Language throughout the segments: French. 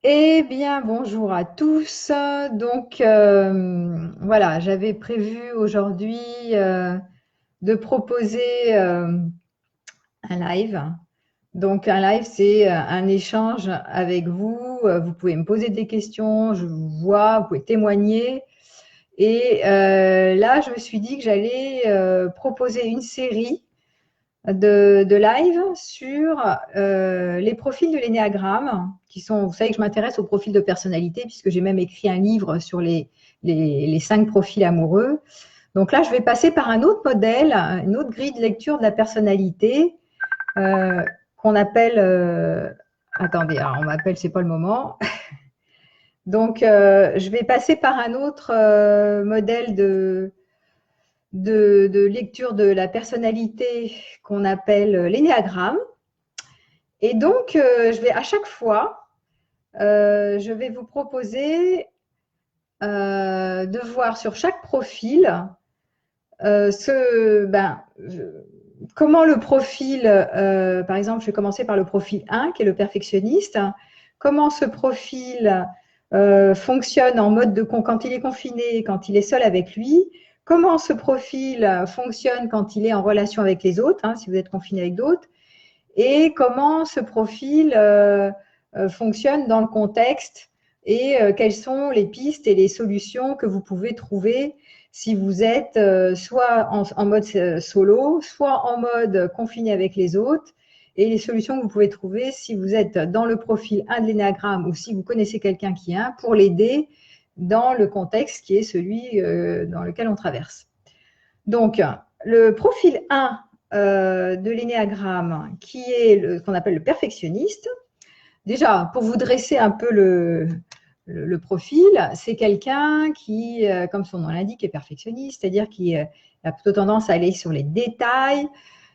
Eh bien, bonjour à tous. Voilà, j'avais prévu aujourd'hui de proposer un live. Donc, un live, c'est un échange avec vous. Vous pouvez me poser des questions, je vous vois, vous pouvez témoigner. Et là, je me suis dit que j'allais proposer une série de live sur les profils de l'énéagramme, qui sont, vous savez que je m'intéresse aux profils de personnalité, puisque j'ai même écrit un livre sur les 5 profils amoureux. Donc là, je vais passer par un autre modèle, une autre grille de lecture de la personnalité, qu'on appelle, attendez, alors on m'appelle, c'est pas le moment. Donc, je vais passer par un autre modèle de lecture de la personnalité qu'on appelle l'énéagramme. Et donc, je vais à chaque fois, je vais vous proposer de voir sur chaque profil comment le profil, par exemple, je vais commencer par le profil 1, qui est le perfectionniste, comment ce profil fonctionne en mode quand il est confiné, quand il est seul avec lui, comment ce profil fonctionne quand il est en relation avec les autres, si vous êtes confiné avec d'autres, et comment ce profil fonctionne dans le contexte et quelles sont les pistes et les solutions que vous pouvez trouver si vous êtes soit en mode solo, soit en mode confiné avec les autres, et les solutions que vous pouvez trouver si vous êtes dans le profil 1 de l'énéagramme ou si vous connaissez quelqu'un qui est 1 pour l'aider dans le contexte qui est celui dans lequel on traverse. Donc, le profil 1 de l'énéagramme, qui est ce qu'on appelle le perfectionniste. Déjà, pour vous dresser un peu le profil, c'est quelqu'un qui, comme son nom l'indique, est perfectionniste, c'est-à-dire qui a plutôt tendance à aller sur les détails.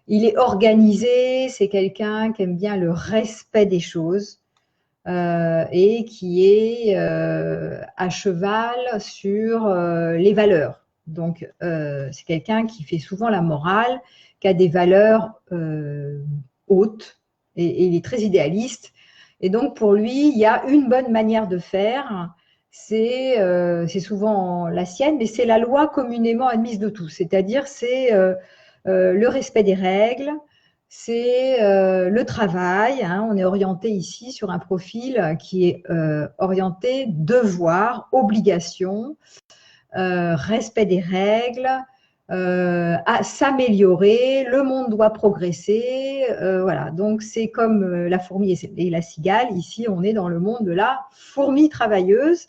Il est organisé, c'est quelqu'un qui aime bien le respect des choses et qui est à cheval sur les valeurs. Donc, c'est quelqu'un qui fait souvent la morale, qui a des valeurs hautes et il est très idéaliste. Et donc, pour lui, il y a une bonne manière de faire. C'est souvent la sienne, mais c'est la loi communément admise de tous. C'est-à-dire, c'est le respect des règles, c'est le travail. On est orienté ici sur un profil qui est orienté devoir, obligation, respect des règles, à s'améliorer, le monde doit progresser. Voilà, donc c'est comme la fourmi et la cigale. Ici, on est dans le monde de la fourmi travailleuse.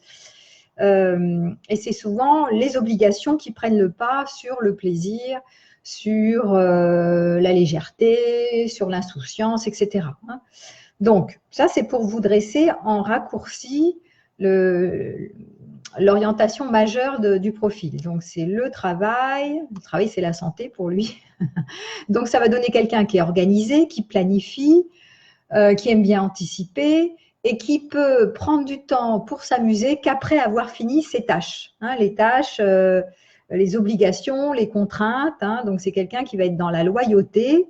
Et c'est souvent les obligations qui prennent le pas sur le plaisir, sur la légèreté, sur l'insouciance, etc. Donc, ça, c'est pour vous dresser en raccourci l'orientation majeure du profil. Donc, c'est le travail. Le travail, c'est la santé pour lui. Donc, ça va donner quelqu'un qui est organisé, qui planifie, qui aime bien anticiper et qui peut prendre du temps pour s'amuser qu'après avoir fini ses tâches. Les tâches, les obligations, les contraintes. Donc, c'est quelqu'un qui va être dans la loyauté.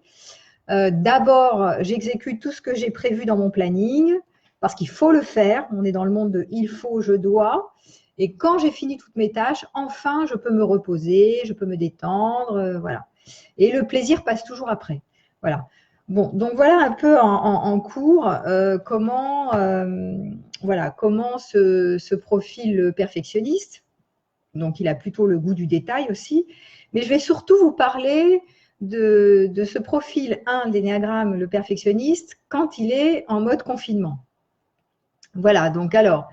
D'abord, j'exécute tout ce que j'ai prévu dans mon planning parce qu'il faut le faire. On est dans le monde de il faut, je dois. Et quand j'ai fini toutes mes tâches, enfin, je peux me reposer, je peux me détendre, voilà. Et le plaisir passe toujours après. Voilà. Bon, donc voilà un peu en cours voilà, comment se profile le perfectionniste. Donc, il a plutôt le goût du détail aussi. Mais je vais surtout vous parler de ce profil 1 de l'énéagramme, le perfectionniste, quand il est en mode confinement. Voilà, donc alors,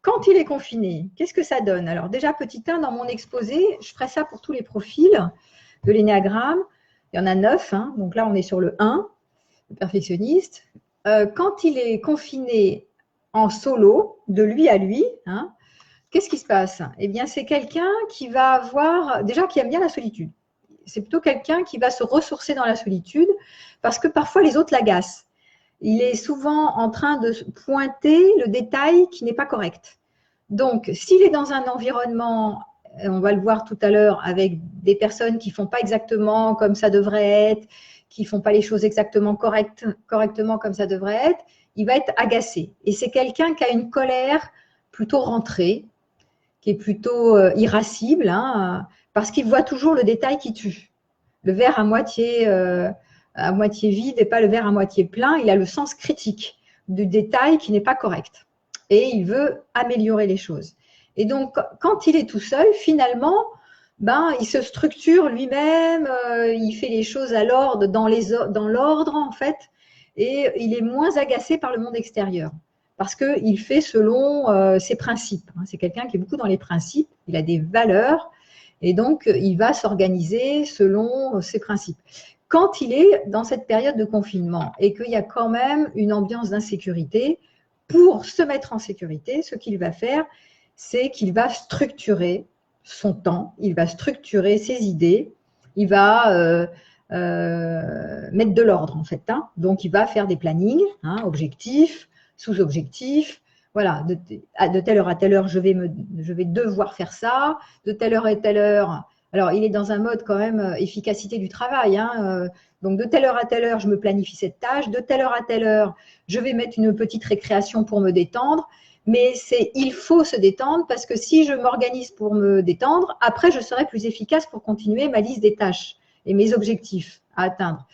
quand il est confiné, qu'est-ce que ça donne? Alors déjà, petit 1, dans mon exposé, je ferai ça pour tous les profils de l'énéagramme. Il y en a 9, donc là, on est sur le 1, le perfectionniste. Quand il est confiné en solo, de lui à lui, qu'est-ce qui se passe? Eh bien, c'est quelqu'un qui va avoir, déjà, qui aime bien la solitude. C'est plutôt quelqu'un qui va se ressourcer dans la solitude parce que parfois les autres l'agacent. Il est souvent en train de pointer le détail qui n'est pas correct. Donc, s'il est dans un environnement, on va le voir tout à l'heure, avec des personnes qui ne font pas exactement comme ça devrait être, qui ne font pas les choses exactement correctement comme ça devrait être, il va être agacé. Et c'est quelqu'un qui a une colère plutôt rentrée, qui est plutôt irascible, hein, parce qu'il voit toujours le détail qui tue. Le verre à moitié vide et pas le verre à moitié plein. Il a le sens critique du détail qui n'est pas correct. Et il veut améliorer les choses. Et donc, quand il est tout seul, finalement, il se structure lui-même, il fait les choses à l'ordre, dans l'ordre en fait, et il est moins agacé par le monde extérieur parce qu'il fait selon ses principes. C'est quelqu'un qui est beaucoup dans les principes, il a des valeurs et donc il va s'organiser selon ses principes. Quand il est dans cette période de confinement et qu'il y a quand même une ambiance d'insécurité, pour se mettre en sécurité, ce qu'il va faire, c'est qu'il va structurer son temps, il va structurer ses idées, il va mettre de l'ordre en fait. Donc, il va faire des plannings, objectifs, sous-objectifs. Voilà, de telle heure à telle heure, je vais devoir faire ça. De telle heure à telle heure. Alors, il est dans un mode quand même efficacité du travail. Donc, de telle heure à telle heure, je me planifie cette tâche. De telle heure à telle heure, je vais mettre une petite récréation pour me détendre. Mais il faut se détendre parce que si je m'organise pour me détendre, après, je serai plus efficace pour continuer ma liste des tâches et mes objectifs à atteindre.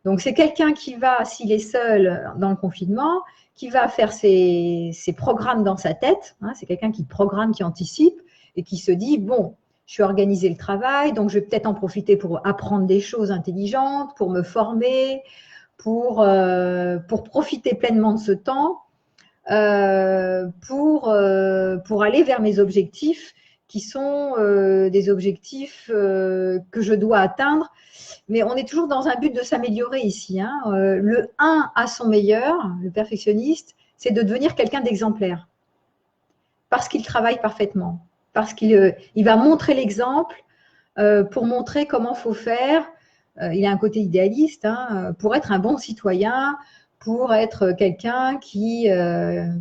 Donc, c'est quelqu'un qui va, s'il est seul dans le confinement, qui va faire ses programmes dans sa tête. C'est quelqu'un qui programme, qui anticipe et qui se dit, bon, je suis organisé le travail, donc je vais peut-être en profiter pour apprendre des choses intelligentes, pour me former, pour profiter pleinement de ce temps, pour aller vers mes objectifs qui sont des objectifs que je dois atteindre. Mais on est toujours dans un but de s'améliorer ici. Le 1 à son meilleur, le perfectionniste, c'est de devenir quelqu'un d'exemplaire. Parce qu'il travaille parfaitement. Parce qu'il va montrer l'exemple pour montrer comment il faut faire. Il a un côté idéaliste pour être un bon citoyen, pour être quelqu'un qui fait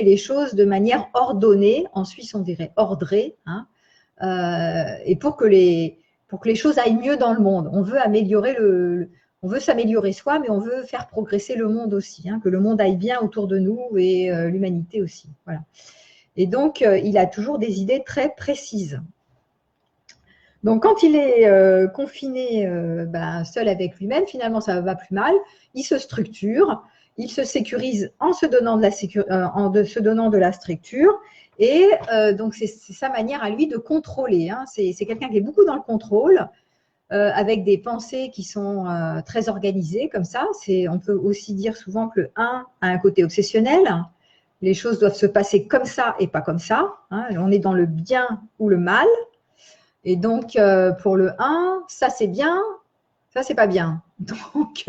les choses de manière ordonnée. En Suisse, on dirait ordrée. Et pour que les choses aillent mieux dans le monde. On veut on veut s'améliorer soi, mais on veut faire progresser le monde aussi, que le monde aille bien autour de nous et l'humanité aussi. Voilà. Et donc, il a toujours des idées très précises. Donc, quand il est confiné seul avec lui-même, finalement, ça va plus mal. Il se structure, il se sécurise en se donnant de la structure. Et donc, c'est sa manière à lui de contrôler. C'est quelqu'un qui est beaucoup dans le contrôle, avec des pensées qui sont très organisées comme ça. On peut aussi dire souvent que le 1 a un côté obsessionnel. Les choses doivent se passer comme ça et pas comme ça. On est dans le bien ou le mal. Et donc, pour le 1, ça c'est bien, ça c'est pas bien. Donc,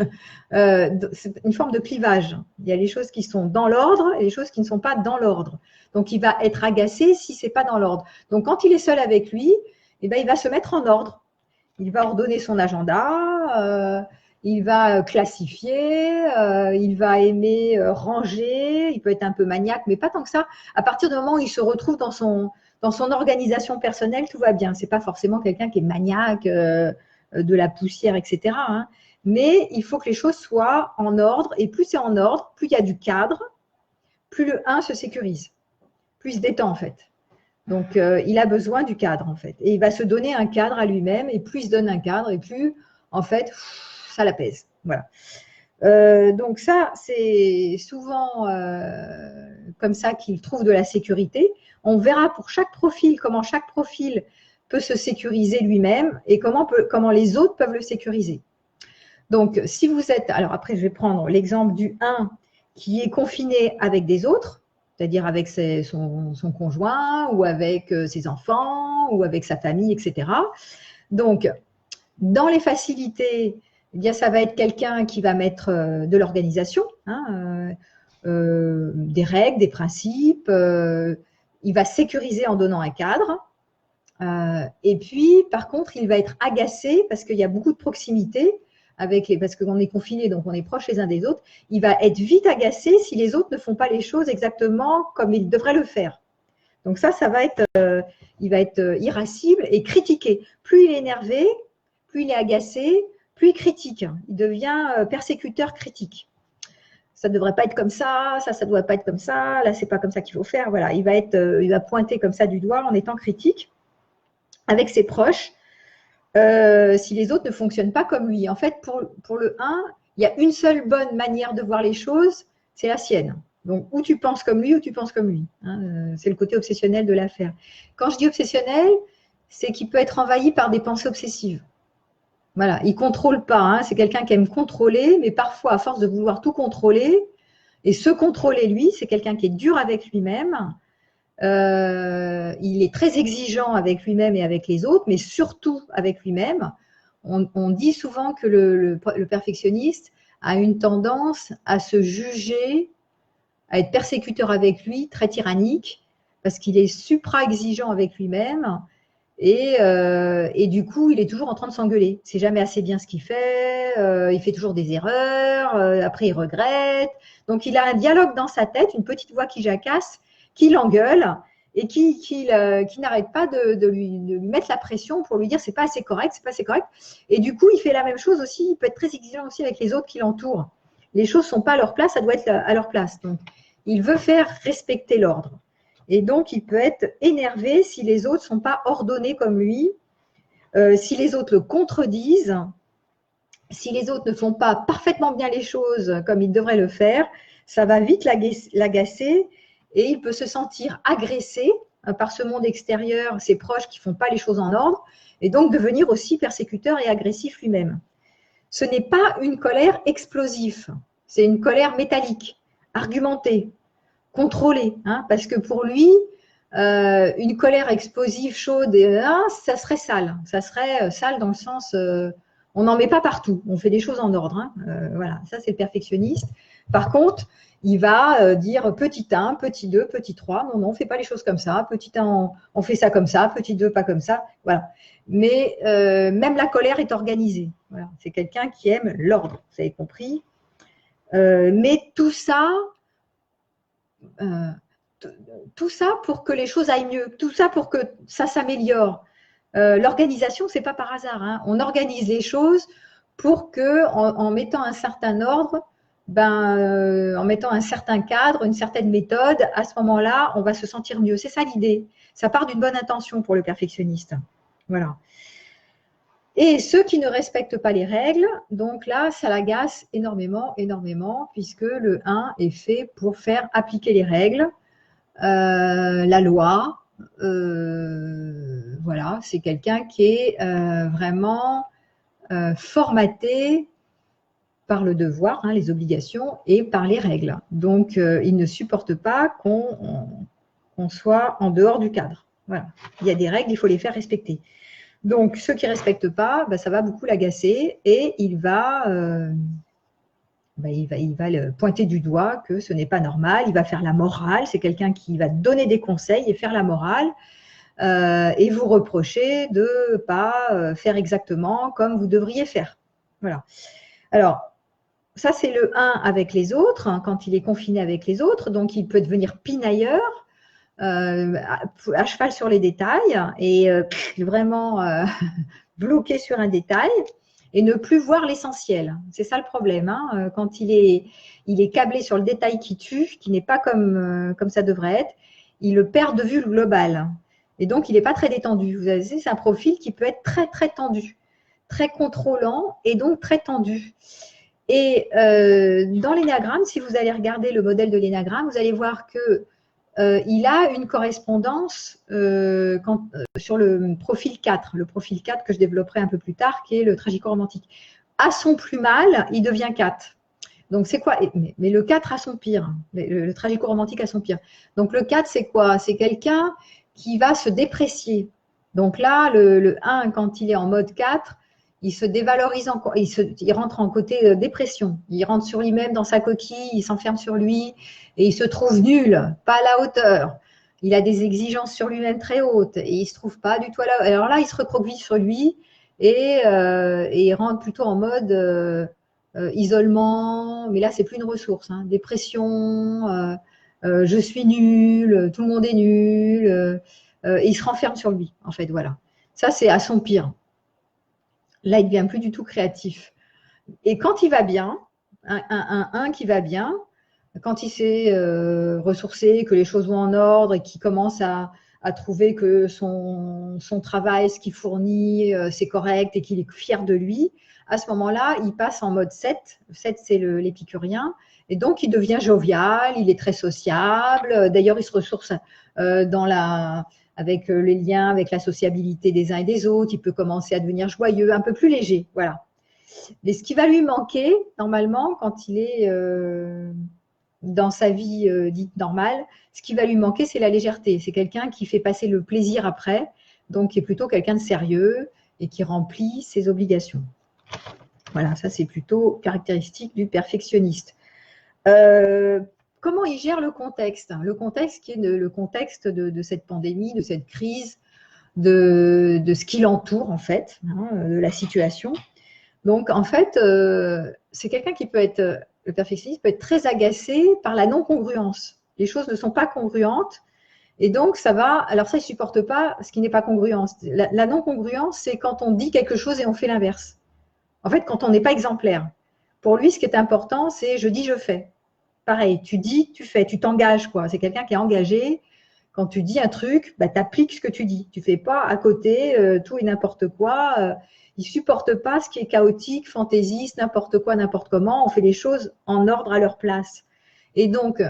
c'est une forme de clivage. Il y a les choses qui sont dans l'ordre et les choses qui ne sont pas dans l'ordre. Donc, il va être agacé si c'est pas dans l'ordre. Donc, quand il est seul avec lui, il va se mettre en ordre. Il va ordonner son agenda, il va classifier, il va aimer ranger, il peut être un peu maniaque, mais pas tant que ça. À partir du moment où il se retrouve dans son organisation personnelle, tout va bien. Ce n'est pas forcément quelqu'un qui est maniaque, de la poussière, etc. Mais il faut que les choses soient en ordre. Et plus c'est en ordre, plus il y a du cadre, plus le 1 se sécurise, plus il se détend en fait. Donc, il a besoin du cadre en fait. Et il va se donner un cadre à lui-même. Et plus il se donne un cadre, et plus en fait, ça l'apaise. Voilà. Donc ça, c'est souvent comme ça qu'il trouve de la sécurité. On verra pour chaque profil comment chaque profil peut se sécuriser lui-même et comment les autres peuvent le sécuriser. Donc, si vous êtes… Alors après, je vais prendre l'exemple du 1 qui est confiné avec des autres, c'est-à-dire avec son conjoint ou avec ses enfants ou avec sa famille, etc. Donc, dans les facilités, eh bien, ça va être quelqu'un qui va mettre de l'organisation, des règles, des principes. Il va sécuriser en donnant un cadre. Et puis, par contre, il va être agacé parce qu'il y a beaucoup de proximité, parce qu'on est confiné, donc on est proches les uns des autres. Il va être vite agacé si les autres ne font pas les choses exactement comme ils devraient le faire. Donc ça va être, il va être irascible et critiqué. Plus il est énervé, plus il est agacé, plus il critique. Il devient persécuteur critique. ça ne devrait pas être comme ça ne doit pas être comme ça, là, c'est pas comme ça qu'il faut faire. Voilà, il va pointer comme ça du doigt en étant critique avec ses proches si les autres ne fonctionnent pas comme lui. En fait, pour le 1, il y a une seule bonne manière de voir les choses, c'est la sienne. Donc, ou tu penses comme lui ou tu penses comme lui. Hein, c'est le côté obsessionnel de l'affaire. Quand je dis obsessionnel, c'est qu'il peut être envahi par des pensées obsessives. Voilà, il ne contrôle pas. Hein, c'est quelqu'un qui aime contrôler, mais parfois, à force de vouloir tout contrôler, et se contrôler lui, c'est quelqu'un qui est dur avec lui-même. Il est très exigeant avec lui-même et avec les autres, mais surtout avec lui-même. On dit souvent que le perfectionniste a une tendance à se juger, à être persécuteur avec lui, très tyrannique, parce qu'il est supra-exigeant avec lui-même. Et du coup, il est toujours en train de s'engueuler. C'est jamais assez bien ce qu'il fait. Il fait toujours des erreurs. Après, il regrette. Donc, il a un dialogue dans sa tête, une petite voix qui jacasse, qui l'engueule et qui n'arrête pas de lui mettre la pression pour lui dire c'est pas assez correct, c'est pas assez correct. Et du coup, il fait la même chose aussi. Il peut être très exigeant aussi avec les autres qui l'entourent. Les choses sont pas à leur place, ça doit être à leur place. Donc, il veut faire respecter l'ordre. Et donc, il peut être énervé si les autres ne sont pas ordonnés comme lui, si les autres le contredisent, si les autres ne font pas parfaitement bien les choses comme ils devraient le faire, ça va vite l'agacer et il peut se sentir agressé par ce monde extérieur, ses proches qui ne font pas les choses en ordre, et donc devenir aussi persécuteur et agressif lui-même. Ce n'est pas une colère explosive, c'est une colère métallique, argumentée, contrôlée, hein, parce que pour lui, une colère explosive, chaude, ça serait sale. Ça serait sale dans le sens, on n'en met pas partout. On fait des choses en ordre. Hein. Voilà, ça c'est le perfectionniste. Par contre, il va dire petit 1, petit 2, petit 3. Non, non, on ne fait pas les choses comme ça. Petit 1, on fait ça comme ça. Petit 2, pas comme ça. Voilà. Mais même la colère est organisée. Voilà. C'est quelqu'un qui aime l'ordre. Vous avez compris. Mais tout ça, tout ça pour que les choses aillent mieux, tout ça pour que ça s'améliore. L'organisation, ce n'est pas par hasard. Hein. On organise les choses pour que, en mettant un certain ordre, en mettant un certain cadre, une certaine méthode, à ce moment-là, on va se sentir mieux. C'est ça l'idée. Ça part d'une bonne intention pour le perfectionniste. Voilà. Et ceux qui ne respectent pas les règles, donc là, ça l'agace énormément, énormément, puisque le 1 est fait pour faire appliquer les règles. La loi, voilà, c'est quelqu'un qui est vraiment formaté par le devoir, hein, les obligations et par les règles. Donc, il ne supporte pas qu'on soit en dehors du cadre. Voilà, il y a des règles, il faut les faire respecter. Donc, ceux qui ne respectent pas, ça va beaucoup l'agacer et il va le pointer du doigt que ce n'est pas normal, il va faire la morale, c'est quelqu'un qui va donner des conseils et faire la morale et vous reprocher de ne pas faire exactement comme vous devriez faire. Voilà. Alors, ça c'est le 1 avec les autres, hein, quand il est confiné avec les autres, donc il peut devenir pinailleur, à cheval sur les détails et vraiment bloqué sur un détail et ne plus voir l'essentiel. C'est ça le problème. Hein. Quand il est câblé sur le détail qui tue, qui n'est pas comme ça devrait être, il le perd de vue le global. Et donc, il n'est pas très détendu. Vous avez vu, c'est un profil qui peut être très, très tendu, très contrôlant et donc très tendu. Et dans l'énéagramme, si vous allez regarder le modèle de l'énéagramme, vous allez voir que il a une correspondance sur le profil 4, le profil 4 que je développerai un peu plus tard, qui est le tragico-romantique. À son plus mal, il devient 4. Donc, c'est quoi? Mais le 4 a son pire, le tragico-romantique a son pire. Donc, le 4, c'est quoi? C'est quelqu'un qui va se déprécier. Donc là, le 1, quand il est en mode 4, il se dévalorise encore, il rentre en côté dépression. Il rentre sur lui-même dans sa coquille, il s'enferme sur lui et il se trouve nul, pas à la hauteur. Il a des exigences sur lui-même très hautes et il ne se trouve pas du tout à la hauteur. Alors là, il se recroqueville sur lui et il rentre plutôt en mode isolement. Mais là, c'est plus une ressource. Hein. Dépression, je suis nul, tout le monde est nul. Et il se renferme sur lui, en fait. Voilà. Ça, c'est à son pire. Là, il ne devient plus du tout créatif. Et quand il va bien, un qui va bien, Quand il s'est ressourcé, que les choses vont en ordre et qu'il commence à trouver que son travail, ce qu'il fournit, c'est correct et qu'il est fier de lui, à ce moment-là, il passe en mode 7. 7, c'est l'épicurien. Et donc, il devient jovial, il est très sociable. D'ailleurs, il se ressource avec les liens, avec la sociabilité des uns et des autres. Il peut commencer à devenir joyeux, un peu plus léger. Voilà. Mais ce qui va lui manquer, normalement, quand il est dans sa vie dite normale, ce qui va lui manquer, c'est la légèreté. C'est quelqu'un qui fait passer le plaisir après, donc qui est plutôt quelqu'un de sérieux et qui remplit ses obligations. Voilà, ça c'est plutôt caractéristique du perfectionniste. Comment il gère le contexte? Le contexte qui est le contexte de cette pandémie, de cette crise, de ce qui l'entoure en fait, de la situation. Donc en fait, c'est quelqu'un qui peut être, le perfectionniste peut être très agacé par la non-congruence. Les choses ne sont pas congruentes et donc ça va, alors ça il ne supporte pas ce qui n'est pas congruent. La non-congruence, c'est quand on dit quelque chose et on fait l'inverse. En fait, quand on n'est pas exemplaire. Pour lui, ce qui est important, c'est je dis, je fais. Pareil, tu dis, tu fais, tu t'engages, quoi. C'est quelqu'un qui est engagé. Quand tu dis un truc, bah, tu appliques ce que tu dis. Tu ne fais pas à côté tout et n'importe quoi. Il ne supporte pas ce qui est chaotique, fantaisiste, n'importe quoi, n'importe comment. On fait les choses en ordre à leur place. Et donc,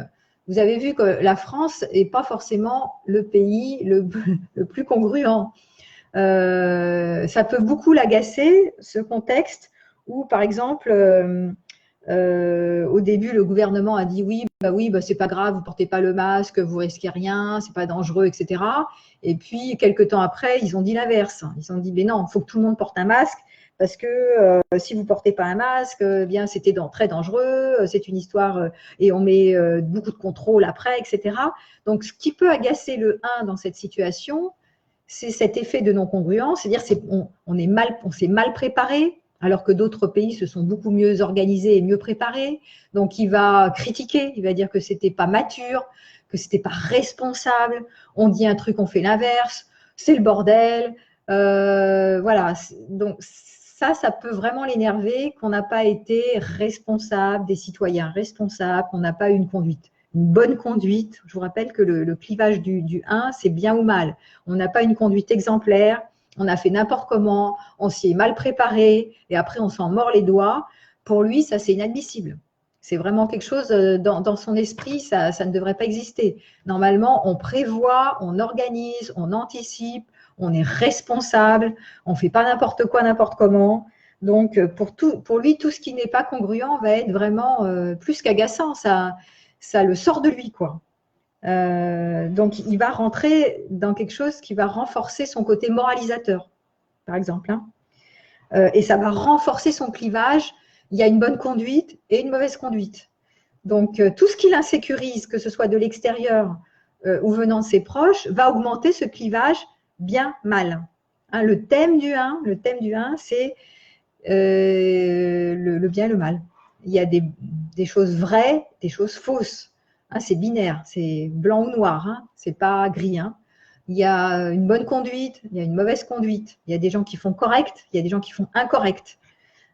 vous avez vu que la France n'est pas forcément le pays le plus congruent. Ça peut beaucoup l'agacer, ce contexte où, par exemple, au début, le gouvernement a dit oui, bah, c'est pas grave, vous portez pas le masque, vous risquez rien, c'est pas dangereux, etc. Et puis, quelques temps après, ils ont dit l'inverse. Ils ont dit, mais non, il faut que tout le monde porte un masque parce que si vous portez pas un masque, bien c'était très dangereux, c'est une histoire et on met beaucoup de contrôle après, etc. Donc, ce qui peut agacer le 1 dans cette situation, c'est cet effet de non-congruence, c'est-à-dire on s'est mal préparé, alors que d'autres pays se sont beaucoup mieux organisés et mieux préparés. Donc, il va critiquer, il va dire que c'était pas mature, que c'était pas responsable. On dit un truc, on fait l'inverse. C'est le bordel. Voilà. Donc, ça peut vraiment l'énerver qu'on n'a pas été responsable, des citoyens responsables, qu'on n'a pas eu une conduite. Une bonne conduite, je vous rappelle que le clivage du 1, c'est bien ou mal. On n'a pas une conduite exemplaire, on a fait n'importe comment, on s'y est mal préparé et après on s'en mord les doigts. Pour lui, ça c'est inadmissible. C'est vraiment quelque chose dans son esprit, ça ne devrait pas exister. Normalement, on prévoit, on organise, on anticipe, on est responsable, on ne fait pas n'importe quoi, n'importe comment. Donc, pour lui, tout ce qui n'est pas congruent va être vraiment plus qu'agaçant. Ça le sort de lui, quoi. Donc, il va rentrer dans quelque chose qui va renforcer son côté moralisateur, par exemple. Et ça va renforcer son clivage. Il y a une bonne conduite et une mauvaise conduite. Donc, tout ce qui l'insécurise, que ce soit de l'extérieur ou venant de ses proches, va augmenter ce clivage bien-mal. Le thème du 1, c'est le bien et le mal. Il y a des choses vraies, des choses fausses. C'est binaire, c'est blanc ou noir, c'est pas gris. Il y a une bonne conduite, il y a une mauvaise conduite. Il y a des gens qui font correct, il y a des gens qui font incorrect.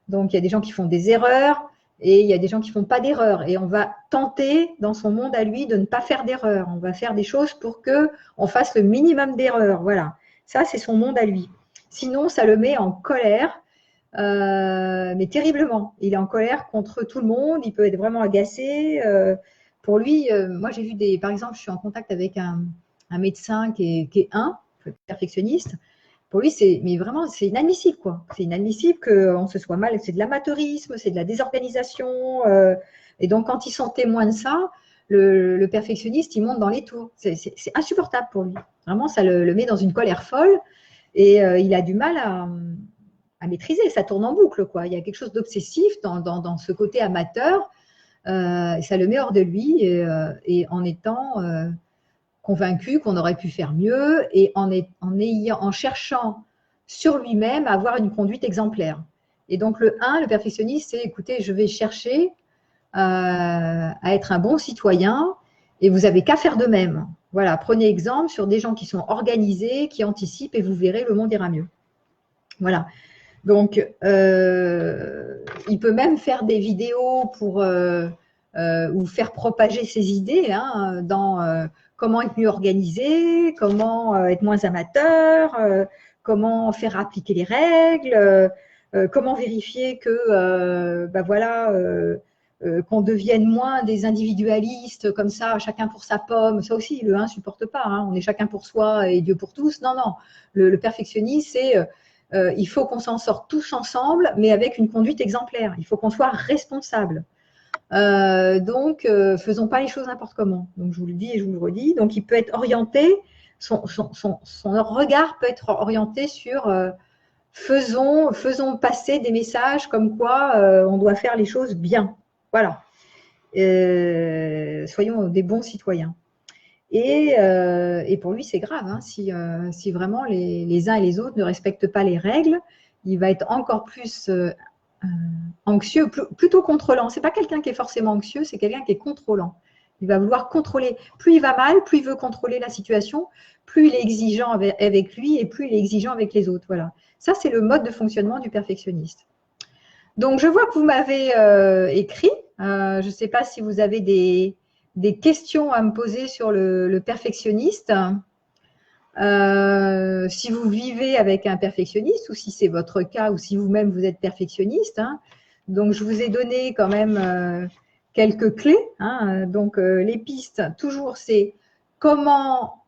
Donc, il y a des gens qui font des erreurs et il y a des gens qui font pas d'erreurs. Et on va tenter, dans son monde à lui, de ne pas faire d'erreurs. On va faire des choses pour qu'on fasse le minimum d'erreurs. Voilà. Ça, c'est son monde à lui. Sinon, ça le met en colère, mais terriblement. Il est en colère contre tout le monde. Il peut être vraiment agacé. Pour lui, moi, j'ai vu par exemple, je suis en contact avec un médecin qui est perfectionniste. Pour lui, mais vraiment, c'est inadmissible, quoi. C'est inadmissible qu'on se soit mal. C'est de l'amateurisme, c'est de la désorganisation. Et donc, quand ils sont témoins de ça, le perfectionniste, il monte dans les tours. C'est insupportable pour lui. Vraiment, ça le met dans une colère folle et il a du mal à maîtriser. Ça tourne en boucle, quoi. Il y a quelque chose d'obsessif dans ce côté amateur. Ça le met hors de lui et en étant convaincu qu'on aurait pu faire mieux et en cherchant sur lui-même à avoir une conduite exemplaire. Et donc le 1, le perfectionniste, c'est écoutez, je vais chercher à être un bon citoyen et vous n'avez qu'à faire de même. Voilà, prenez exemple sur des gens qui sont organisés, qui anticipent et vous verrez, le monde ira mieux. Voilà. Donc, il peut même faire des vidéos pour ou faire propager ses idées hein, dans comment être mieux organisé, comment être moins amateur, comment faire appliquer les règles, comment vérifier que voilà qu'on devienne moins des individualistes comme ça, chacun pour sa pomme. Ça aussi, le 1 supporte pas. Hein, on est chacun pour soi et Dieu pour tous. Non, non. Le perfectionnisme, c'est il faut qu'on s'en sorte tous ensemble, mais avec une conduite exemplaire. Il faut qu'on soit responsable. Donc, faisons pas les choses n'importe comment. Donc, je vous le dis et je vous le redis. Donc, il peut être orienté, son regard peut être orienté sur faisons passer des messages comme quoi on doit faire les choses bien. Voilà. Soyons des bons citoyens. Et pour lui, c'est grave. Hein, si vraiment les uns et les autres ne respectent pas les règles, il va être encore plus anxieux, plutôt contrôlant. C'est pas quelqu'un qui est forcément anxieux, c'est quelqu'un qui est contrôlant. Il va vouloir contrôler. Plus il va mal, plus il veut contrôler la situation, plus il est exigeant avec lui et plus il est exigeant avec les autres. Voilà. Ça, c'est le mode de fonctionnement du perfectionniste. Donc, je vois que vous m'avez écrit. Je ne sais pas si vous avez des questions à me poser sur le perfectionniste. Si vous vivez avec un perfectionniste ou si c'est votre cas ou si vous-même vous êtes perfectionniste. Hein. Donc, je vous ai donné quand même quelques clés. Hein. Donc, les pistes, toujours, c'est comment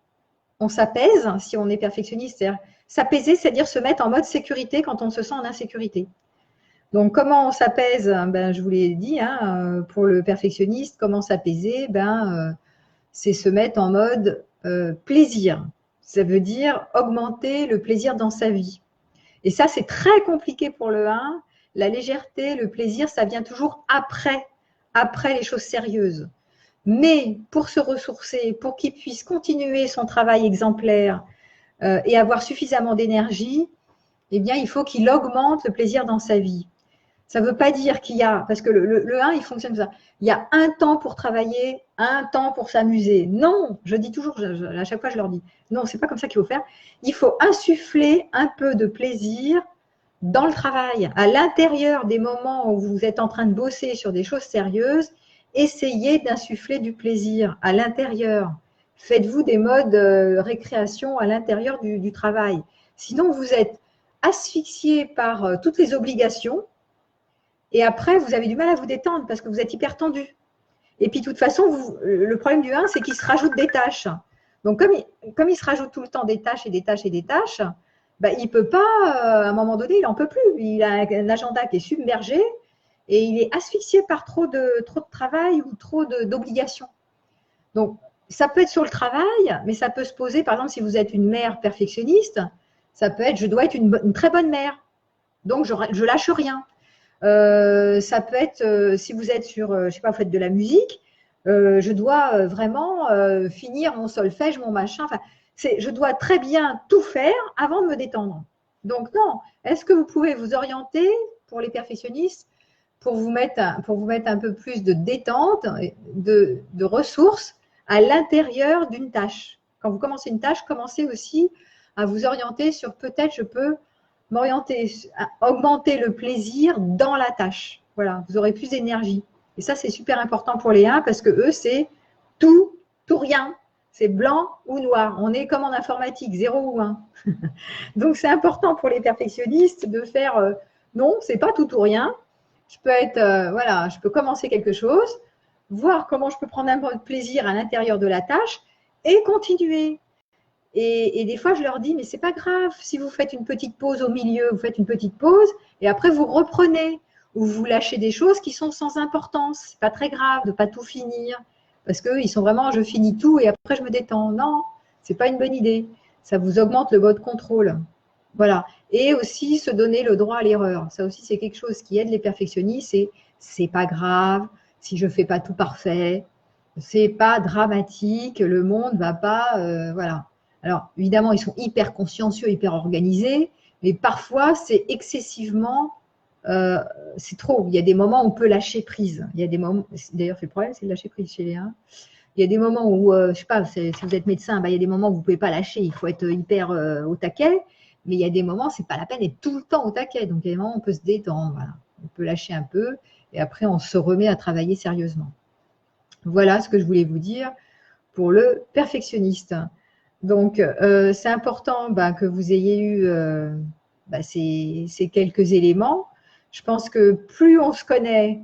on s'apaise si on est perfectionniste. C'est-à-dire, s'apaiser, c'est-à-dire se mettre en mode sécurité quand on se sent en insécurité. Donc, comment on s'apaise? Ben, je vous l'ai dit, hein, pour le perfectionniste, comment s'apaiser? C'est se mettre en mode plaisir. Ça veut dire augmenter le plaisir dans sa vie. Et ça, c'est très compliqué pour le 1. La légèreté, le plaisir, ça vient toujours après les choses sérieuses. Mais pour se ressourcer, pour qu'il puisse continuer son travail exemplaire et avoir suffisamment d'énergie, eh bien, il faut qu'il augmente le plaisir dans sa vie. Ça ne veut pas dire qu'il y a, parce que le 1, il fonctionne comme ça. Il y a un temps pour travailler, un temps pour s'amuser. Non, je dis toujours, à chaque fois je leur dis, non, c'est pas comme ça qu'il faut faire. Il faut insuffler un peu de plaisir dans le travail. À l'intérieur des moments où vous êtes en train de bosser sur des choses sérieuses, essayez d'insuffler du plaisir à l'intérieur. Faites-vous des modes récréation à l'intérieur du travail. Sinon, vous êtes asphyxié par toutes les obligations. Et après, vous avez du mal à vous détendre parce que vous êtes hyper tendu. Et puis, de toute façon, le problème du 1, c'est qu'il se rajoute des tâches. Donc, comme il se rajoute tout le temps des tâches et des tâches et des tâches, ben, il ne peut pas, à un moment donné, il n'en peut plus. Il a un agenda qui est submergé et il est asphyxié par trop de travail ou trop d'obligations. Donc, ça peut être sur le travail, mais ça peut se poser, par exemple, si vous êtes une mère perfectionniste, ça peut être, je dois être une très bonne mère. Donc, je lâche rien. Ça peut être, si vous êtes sur, je sais pas, vous faites de la musique, je dois vraiment finir mon solfège, mon machin. Enfin, je dois très bien tout faire avant de me détendre. Donc non, est-ce que vous pouvez vous orienter pour les perfectionnistes pour vous mettre un peu plus de détente, de ressources à l'intérieur d'une tâche. Quand vous commencez une tâche, commencez aussi à vous orienter sur peut-être je peux m'orienter, augmenter le plaisir dans la tâche. Voilà, vous aurez plus d'énergie. Et ça, c'est super important pour les 1 parce que eux, c'est tout, tout rien. C'est blanc ou noir. On est comme en informatique, 0 ou 1. Donc, c'est important pour les perfectionnistes de faire non, c'est pas tout ou rien. Je peux être, voilà, je peux commencer quelque chose, voir comment je peux prendre un peu de plaisir à l'intérieur de la tâche et continuer. Et des fois, je leur dis, mais c'est pas grave, si vous faites une petite pause au milieu, vous faites une petite pause et après vous reprenez ou vous lâchez des choses qui sont sans importance. C'est pas très grave de pas tout finir parce qu'eux, ils sont vraiment, je finis tout et après je me détends. Non, c'est pas une bonne idée. Ça vous augmente le mode contrôle. Voilà. Et aussi se donner le droit à l'erreur. Ça aussi, c'est quelque chose qui aide les perfectionnistes. C'est pas grave si je fais pas tout parfait. C'est pas dramatique. Le monde va pas, voilà. Alors, évidemment, ils sont hyper consciencieux, hyper organisés, mais parfois, c'est excessivement, c'est trop. Il y a des moments où on peut lâcher prise. Il y a des moments, d'ailleurs, c'est le problème, c'est de lâcher prise chez les 1. Il y a des moments où, je ne sais pas, si vous êtes médecin, il y a des moments où vous ne pouvez pas lâcher, il faut être hyper au taquet, mais il y a des moments, ce n'est pas la peine d'être tout le temps au taquet. Donc, il y a des moments où on peut se détendre, voilà. On peut lâcher un peu, et après, on se remet à travailler sérieusement. Voilà ce que je voulais vous dire pour le perfectionniste. Donc, c'est important que vous ayez eu ces quelques éléments. Je pense que plus on se connaît,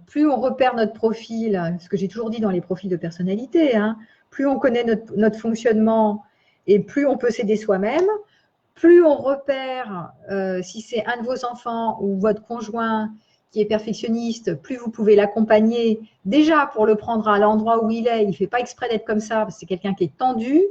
plus on repère notre profil, ce que j'ai toujours dit dans les profils de personnalité, hein, plus on connaît notre fonctionnement et plus on peut s'aider soi-même, plus on repère si c'est un de vos enfants ou votre conjoint qui est perfectionniste, plus vous pouvez l'accompagner déjà pour le prendre à l'endroit où il est. Il ne fait pas exprès d'être comme ça, parce que c'est quelqu'un qui est tendu,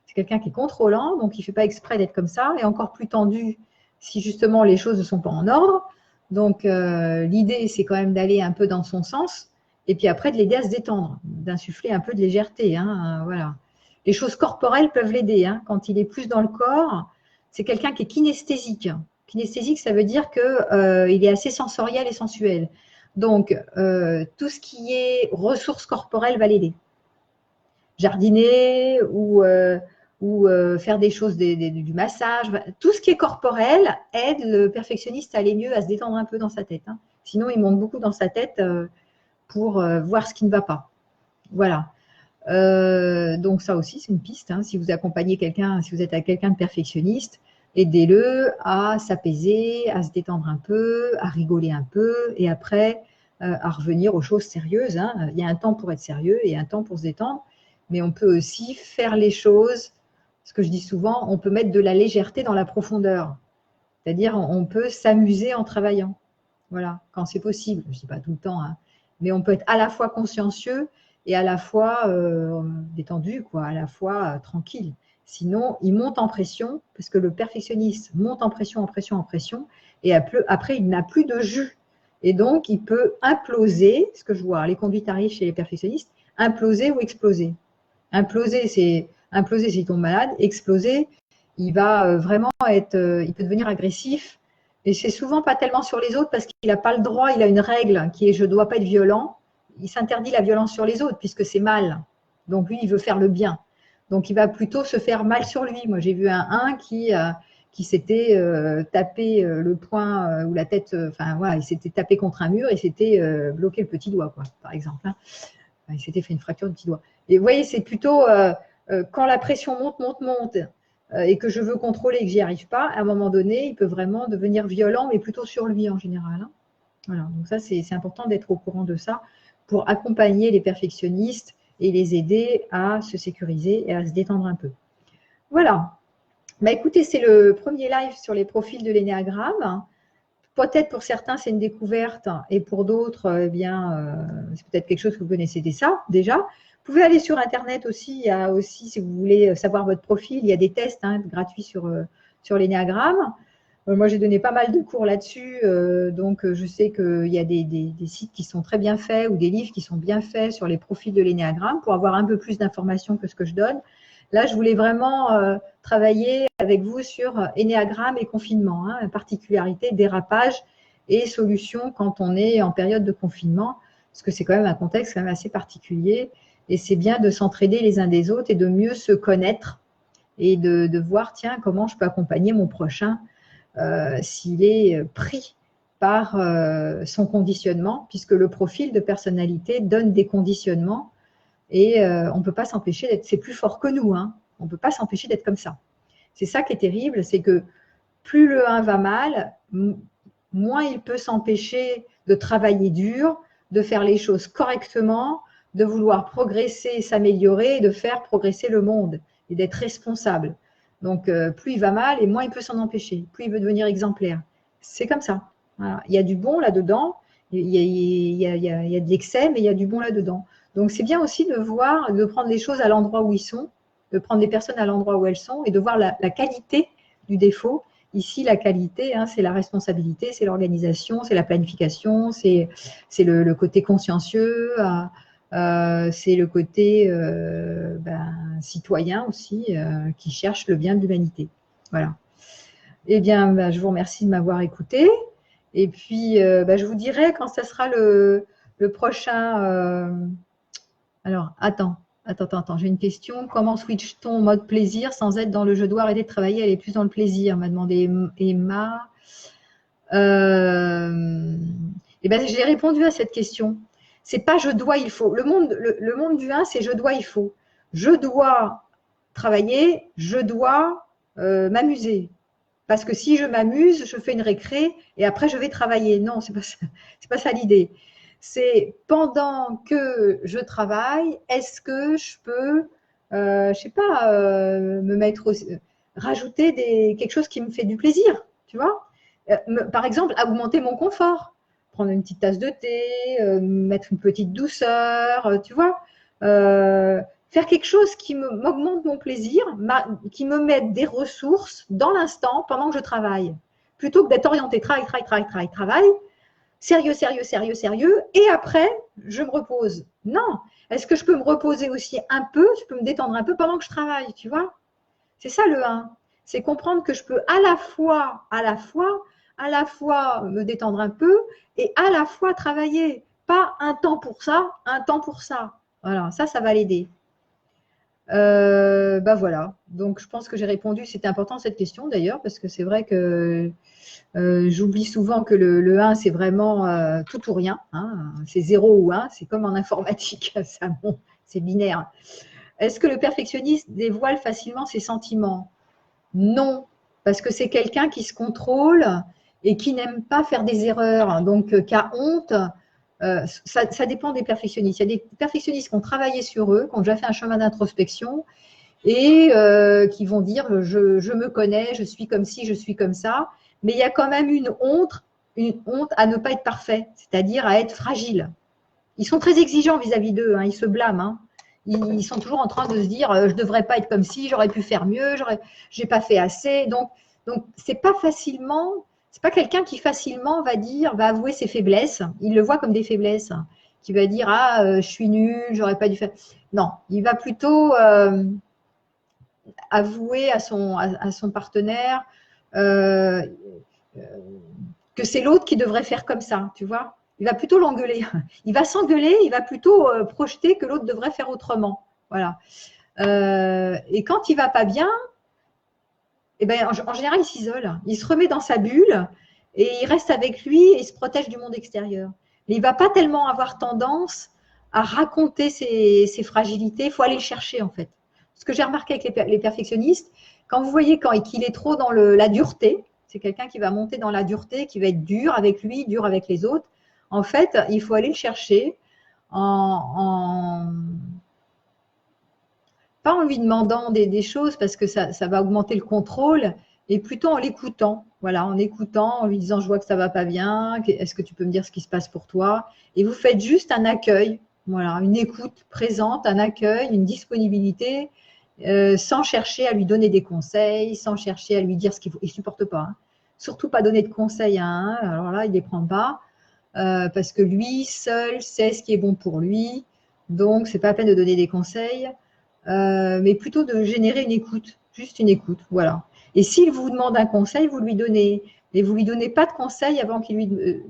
c'est quelqu'un qui est contrôlant, donc il ne fait pas exprès d'être comme ça, et encore plus tendu si justement les choses ne sont pas en ordre. Donc l'idée, c'est quand même d'aller un peu dans son sens, et puis après de l'aider à se détendre, d'insuffler un peu de légèreté. Hein, voilà. Les choses corporelles peuvent l'aider. Hein, quand il est plus dans le corps, c'est quelqu'un qui est kinesthésique. Kinesthésique, ça veut dire qu'il est assez sensoriel et sensuel. Donc, tout ce qui est ressources corporelles va l'aider. Jardiner ou faire des choses, du massage, tout ce qui est corporel aide le perfectionniste à aller mieux, à se détendre un peu dans sa tête. Hein. Sinon, il monte beaucoup dans sa tête pour voir ce qui ne va pas. Voilà. Donc ça aussi, c'est une piste. Hein. Si vous accompagnez quelqu'un, si vous êtes avec quelqu'un de perfectionniste, aidez-le à s'apaiser, à se détendre un peu, à rigoler un peu, et après à revenir aux choses sérieuses. Hein. Il y a un temps pour être sérieux et un temps pour se détendre, mais on peut aussi faire les choses. Ce que je dis souvent, on peut mettre de la légèreté dans la profondeur. C'est-à-dire, on peut s'amuser en travaillant. Voilà, quand c'est possible. Je ne dis pas tout le temps, hein. Mais on peut être à la fois consciencieux et à la fois détendu, quoi, à la fois tranquille. Sinon, il monte en pression, parce que le perfectionniste monte en pression, en pression, en pression, et après, il n'a plus de jus. Et donc, il peut imploser, ce que je vois, les conduites arrivent chez les perfectionnistes, imploser ou exploser. Imploser, s'il tombe malade. Exploser, il va vraiment être, il peut devenir agressif. Et c'est souvent pas tellement sur les autres parce qu'il n'a pas le droit, il a une règle qui est je ne dois pas être violent. Il s'interdit la violence sur les autres puisque c'est mal. Donc lui, il veut faire le bien. Donc il va plutôt se faire mal sur lui. Moi, j'ai vu un qui s'était tapé le poing ou la tête, enfin voilà, il s'était tapé contre un mur et s'était bloqué le petit doigt, quoi, par exemple. Hein. Il s'était fait une fracture du petit doigt. Et vous voyez, c'est plutôt quand la pression monte, et que je veux contrôler et que j'y arrive pas, à un moment donné, il peut vraiment devenir violent, mais plutôt sur lui en général. Hein. Voilà, donc ça, c'est important d'être au courant de ça pour accompagner les perfectionnistes et les aider à se sécuriser et à se détendre un peu. Voilà. Écoutez, c'est le premier live sur les profils de l'énéagramme. Peut-être pour certains, c'est une découverte et pour d'autres, c'est peut-être quelque chose que vous connaissez déjà. Vous pouvez aller sur Internet aussi. Il y a aussi, si vous voulez savoir votre profil, il y a des tests gratuits sur l'énéagramme. Moi, j'ai donné pas mal de cours là-dessus. Donc, je sais qu'il y a des sites qui sont très bien faits ou des livres qui sont bien faits sur les profils de l'énéagramme pour avoir un peu plus d'informations que ce que je donne. Là, je voulais vraiment travailler avec vous sur énéagramme et confinement, hein, particularité, dérapage et solutions quand on est en période de confinement, parce que c'est quand même un contexte quand même assez particulier et c'est bien de s'entraider les uns des autres et de mieux se connaître et de voir, tiens, comment je peux accompagner mon prochain s'il est pris par son conditionnement, puisque le profil de personnalité donne des conditionnements et on ne peut pas s'empêcher d'être, c'est plus fort que nous, hein, on ne peut pas s'empêcher d'être comme ça. C'est ça qui est terrible, c'est que plus le 1 va mal, moins il peut s'empêcher de travailler dur, de faire les choses correctement, de vouloir progresser, s'améliorer et de faire progresser le monde et d'être responsable. Donc, plus il va mal et moins il peut s'en empêcher, plus il veut devenir exemplaire. C'est comme ça. Voilà. Il y a du bon là-dedans, il y a de l'excès, mais il y a du bon là-dedans. Donc, c'est bien aussi de voir, de prendre les choses à l'endroit où ils sont, de prendre les personnes à l'endroit où elles sont et de voir la qualité du défaut. Ici, la qualité, hein, c'est la responsabilité, c'est l'organisation, c'est la planification, c'est le côté consciencieux, c'est le côté citoyen aussi qui cherche le bien de l'humanité. Voilà. Eh bien, je vous remercie de m'avoir écouté. Et puis, je vous dirai quand ça sera le prochain. Alors, attends, j'ai une question. Comment switch-t-on en mode plaisir sans être dans le je dois arrêter de travailler, aller plus dans le plaisir, m'a demandé Emma. J'ai répondu à cette question. C'est pas je dois, il faut. Le monde du 1, c'est je dois, il faut. Je dois travailler, je dois m'amuser. Parce que si je m'amuse, je fais une récré et après je vais travailler. Non, c'est pas ça l'idée. C'est pendant que je travaille, est-ce que je peux, je sais pas, me mettre rajouter quelque chose qui me fait du plaisir, tu vois. Par exemple, augmenter mon confort, prendre une petite tasse de thé, mettre une petite douceur, tu vois. Faire quelque chose qui m'augmente mon plaisir, qui me mette des ressources dans l'instant pendant que je travaille, plutôt que d'être orienté travail, sérieux, sérieux, sérieux, sérieux, et après, je me repose. Non. Est-ce que je peux me reposer aussi un peu, je peux me détendre un peu pendant que je travaille, tu vois? C'est ça le 1. C'est comprendre que je peux à la fois me détendre un peu et à la fois travailler. Pas un temps pour ça, un temps pour ça. Voilà, ça va l'aider. Bah voilà, donc je pense que j'ai répondu. C'était important cette question d'ailleurs, parce que c'est vrai que j'oublie souvent que le 1, c'est vraiment tout ou rien. Hein. C'est 0 ou 1, c'est comme en informatique, c'est binaire. Est-ce que le perfectionniste dévoile facilement ses sentiments? Non, parce que c'est quelqu'un qui se contrôle et qui n'aime pas faire des erreurs, donc qui a honte. Ça dépend des perfectionnistes. Il y a des perfectionnistes qui ont travaillé sur eux, qui ont déjà fait un chemin d'introspection et qui vont dire je me connais, je suis comme ci, je suis comme ça. Mais il y a quand même une honte à ne pas être parfait, c'est-à-dire à être fragile. Ils sont très exigeants vis-à-vis d'eux, hein, ils se blâment. Hein. Ils sont toujours en train de se dire je ne devrais pas être comme ci, j'aurais pu faire mieux, j'ai pas fait assez. Donc c'est pas facilement, c'est pas quelqu'un qui facilement va avouer ses faiblesses. Il le voit comme des faiblesses, hein, qui va dire je suis nul, j'aurais pas dû faire. Non, il va plutôt avouer à son partenaire euh, que c'est l'autre qui devrait faire comme ça, tu vois. Il va plutôt l'engueuler. Il va s'engueuler, il va plutôt projeter que l'autre devrait faire autrement. Voilà. Et quand il va pas bien, eh ben, en général, il s'isole. Il se remet dans sa bulle et il reste avec lui et il se protège du monde extérieur. Mais il ne va pas tellement avoir tendance à raconter ses fragilités. Il faut aller le chercher, en fait. Ce que j'ai remarqué avec les perfectionnistes, quand vous voyez qu'il est trop dans la dureté, c'est quelqu'un qui va monter dans la dureté, qui va être dur avec lui, dur avec les autres. En fait, il faut aller le chercher pas en lui demandant des choses parce que ça va augmenter le contrôle, et plutôt en l'écoutant. Voilà, en écoutant, en lui disant je vois que ça va pas bien, est-ce que tu peux me dire ce qui se passe pour toi? Et vous faites juste un accueil, voilà, une écoute présente, un accueil, une disponibilité, sans chercher à lui donner des conseils, sans chercher à lui dire ce qu'il faut. Il ne supporte pas. Hein. Surtout pas donner de conseils à un, alors là, il ne les prend pas. Parce que lui seul sait ce qui est bon pour lui, donc c'est pas la peine de donner des conseils. Mais plutôt de générer une écoute, juste une écoute, voilà. Et s'il vous demande un conseil, vous lui donnez, mais vous lui donnez pas de conseil avant qu'il lui,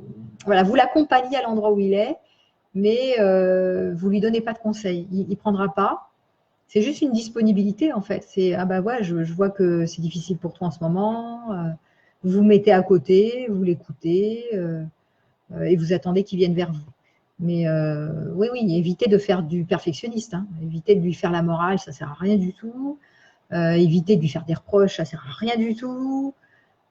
voilà, vous l'accompagnez à l'endroit où il est, mais vous lui donnez pas de conseil, il prendra pas. C'est juste une disponibilité en fait. C'est ah bah ouais, je vois que c'est difficile pour toi en ce moment. Vous vous mettez à côté, vous l'écoutez et vous attendez qu'il vienne vers vous. Mais oui, évitez de faire du perfectionniste. Hein. Évitez de lui faire la morale, ça ne sert à rien du tout. Évitez de lui faire des reproches, ça ne sert à rien du tout.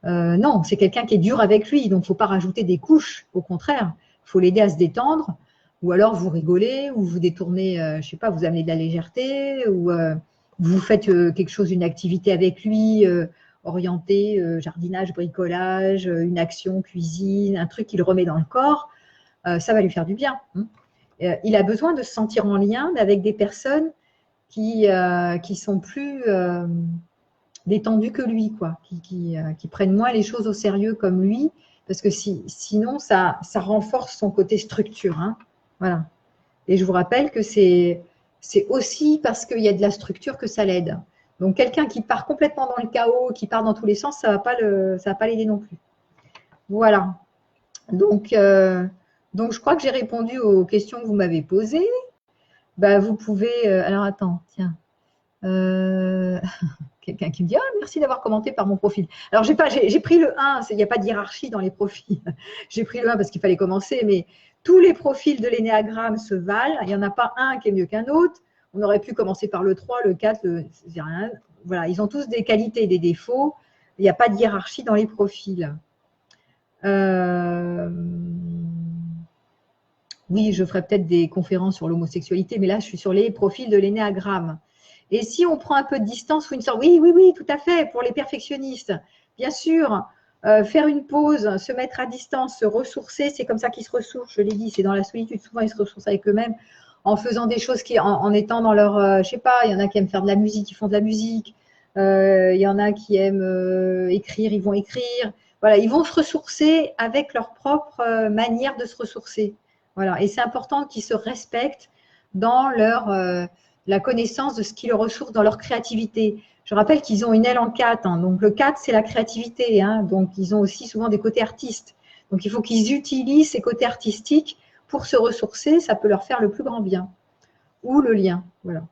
Non, c'est quelqu'un qui est dur avec lui, donc il ne faut pas rajouter des couches. Au contraire, il faut l'aider à se détendre. Ou alors vous rigolez, ou vous détournez, je ne sais pas, vous amenez de la légèreté, ou vous faites quelque chose, une activité avec lui, orientée, jardinage, bricolage, une action, cuisine, un truc qu'il remet dans le corps. Ça va lui faire du bien. Hein. Il a besoin de se sentir en lien avec des personnes qui sont plus détendues que lui, quoi, qui prennent moins les choses au sérieux comme lui, parce que sinon, ça renforce son côté structure. Hein. Voilà. Et je vous rappelle que c'est aussi parce qu'il y a de la structure que ça l'aide. Donc, quelqu'un qui part complètement dans le chaos, qui part dans tous les sens, ça ne va pas l'aider non plus. Voilà. Donc, je crois que j'ai répondu aux questions que vous m'avez posées. Bah, vous pouvez… alors, attends, tiens. Quelqu'un qui me dit merci d'avoir commenté par mon profil. Alors, j'ai pris le 1, il n'y a pas de hiérarchie dans les profils. J'ai pris le 1 parce qu'il fallait commencer, mais Tous les profils de l'énéagramme se valent. Il n'y en a pas un qui est mieux qu'un autre. On aurait pu commencer par le 3, le 4, rien. Voilà, ils ont tous des qualités et des défauts. Il n'y a pas de hiérarchie dans les profils. Oui, je ferai peut-être des conférences sur l'homosexualité, mais là, je suis sur les profils de l'énéagramme. Et si on prend un peu de distance ou une sorte, oui, tout à fait, pour les perfectionnistes, bien sûr, faire une pause, se mettre à distance, se ressourcer, c'est comme ça qu'ils se ressourcent, je l'ai dit, c'est dans la solitude, souvent ils se ressourcent avec eux-mêmes, en faisant des choses, en étant dans leur, je sais pas, il y en a qui aiment faire de la musique, ils font de la musique, il y en a qui aiment écrire, ils vont écrire, voilà, ils vont se ressourcer avec leur propre manière de se ressourcer. Voilà. Et c'est important qu'ils se respectent dans la connaissance de ce qui les ressource dans leur créativité. Je rappelle qu'ils ont une aile en 4. Hein, donc, le 4, c'est la créativité. Hein, donc, ils ont aussi souvent des côtés artistes. Donc, il faut qu'ils utilisent ces côtés artistiques pour se ressourcer. Ça peut leur faire le plus grand bien. Ou le lien. Voilà.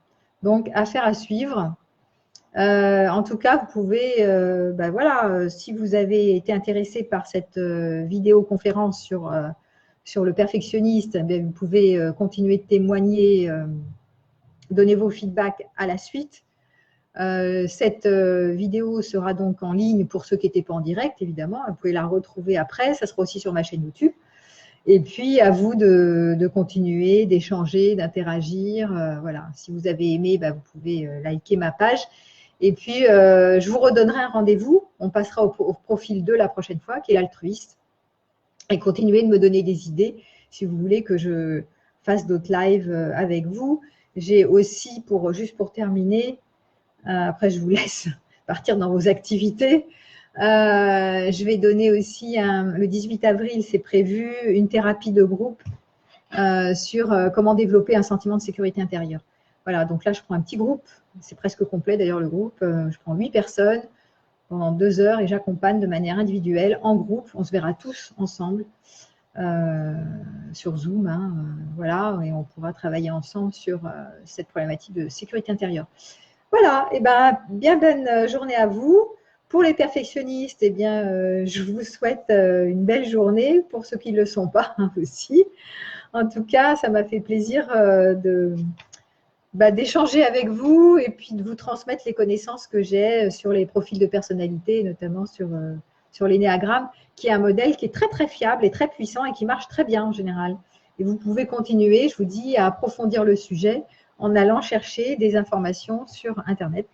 Donc, affaire à suivre. En tout cas, vous pouvez, si vous avez été intéressé par cette vidéoconférence sur le perfectionniste, vous pouvez continuer de témoigner, donner vos feedbacks à la suite. Cette vidéo sera donc en ligne pour ceux qui n'étaient pas en direct, évidemment. Vous pouvez la retrouver après. Ça sera aussi sur ma chaîne YouTube. Et puis, à vous de continuer, d'échanger, d'interagir. Voilà. Si vous avez aimé, vous pouvez liker ma page. Et puis, je vous redonnerai un rendez-vous. On passera au profil 2 la prochaine fois, qui est l'altruiste. Et continuez de me donner des idées si vous voulez que je fasse d'autres lives avec vous. J'ai aussi, juste pour terminer, après je vous laisse partir dans vos activités, je vais donner aussi, le 18 avril, c'est prévu, une thérapie de groupe sur comment développer un sentiment de sécurité intérieure. Voilà, donc là, je prends un petit groupe, c'est presque complet d'ailleurs le groupe, je prends 8 personnes pendant 2 heures et j'accompagne de manière individuelle, en groupe, on se verra tous ensemble sur Zoom, hein, voilà, et on pourra travailler ensemble sur cette problématique de sécurité intérieure. Voilà, et bien bonne journée à vous. Pour les perfectionnistes, je vous souhaite une belle journée, pour ceux qui ne le sont pas aussi. En tout cas, ça m'a fait plaisir d'échanger avec vous et puis de vous transmettre les connaissances que j'ai sur les profils de personnalité, notamment sur l'énéagramme, qui est un modèle qui est très très fiable et très puissant et qui marche très bien en général. Et vous pouvez continuer, je vous dis, à approfondir le sujet en allant chercher des informations sur Internet,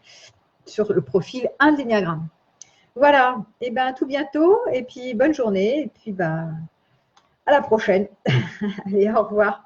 sur le profil 1 de l'énéagramme. Voilà, et à tout bientôt et puis bonne journée et puis à la prochaine. Allez, au revoir.